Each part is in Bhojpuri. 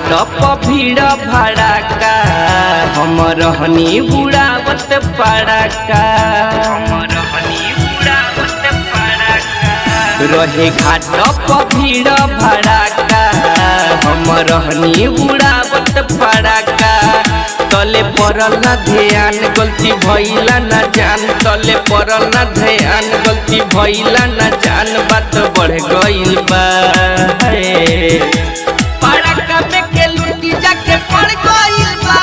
घाट भीड़ भड़ाका हम रहनी बुढ़ावत पड़ाका रहे घाट भीड़ भड़ाका हम रहनी बुढ़ावत पड़ाका तले पड़ल ना ध्यान गलती भइला ना जान तले पड़ल ना ध्यान गलती भइला ना जान बात बढ़ गइल बा पड़ाका में के लुटी जाके पड़ गइल बा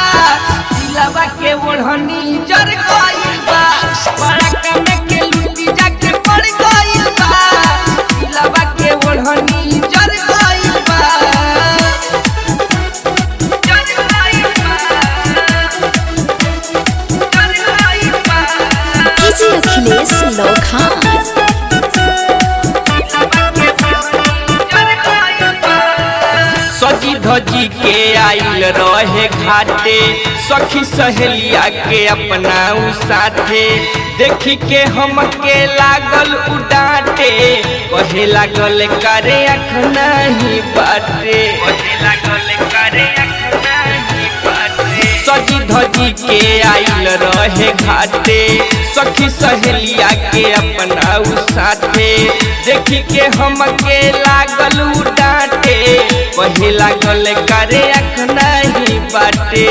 दिलवा के ओढ़नी जर गइल बा पड़ाका में के लुटी जाके पड़ गइल बा दिलवा के ओढ़नी जर गइल बा अखिलेश लोखान सजी धजी के आइल रहे घाटे सखी सहेलिया के अपना साथे देखी के हम के लागल उडाटे कहे लागल करे अख नहीं बाटे सजी धजी के आइल रहे घाटे सखी सहेलिया के अपना साथे देखी के हम के लागल उडाटे कहे लागल करे अख नहीं बाटे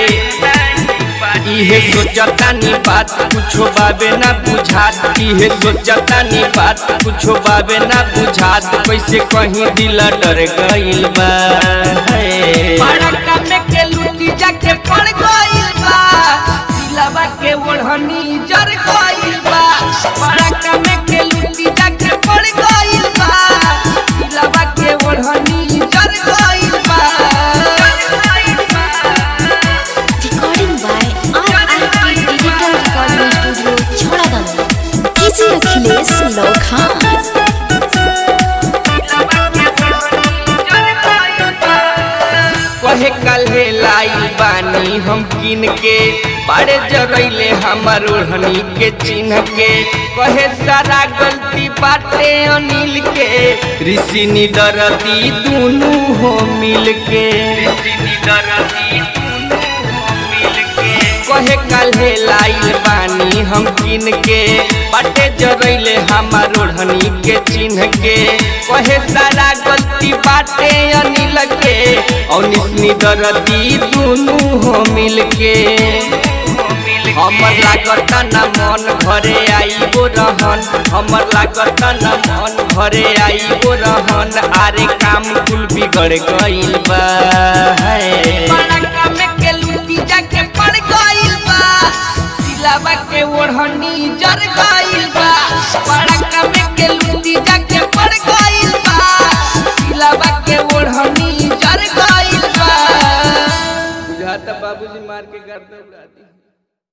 इहे सोचतानी बात कुछो बाबे ना बुझात इहे सोचतानी बात कुछो बाबे ना बुझात कैसे कहीं दिल डर गइल बा पड़ाका में के लुटी जाके पड़ गइल बा दिलवा के ओढ़नी जर गइल बा पड़ाका में के लुटी जाके पड़ गइल बा दिलवा के ओढ़नी जर गइल बा अखिलेश लोखान कहे कल्हे लाई बानी हम किन के बड़े जरैले हमर ओढ़नी के चिन्ह के कहे सारा गलती बाटे अनिल के ऋषि निदरती दुनू हो मिल के कहे कल्हे लाइल बानी हम किन के बाटे जरैले हमार ओढ़नी के चिन्ह के कहे सारा गलती बाटे अनिल के और निदरती दुनू हो मिल के हमर लागत न मन घरे आइबो रहन हमर लागत न मन घरे आइबो रहन आरे काम कुल बिगड़ गइल बा पड़ाका में के लुटी जाके पड़ गइल बा दिलवा के ओढ़नी जर गइल बा पड़ाका में के लुटी जाके पड़ गइल बा दिलवा के ओढ़नी जर गइल बा बुझाता बाबूजी मार के गर्दन उड़ा दी।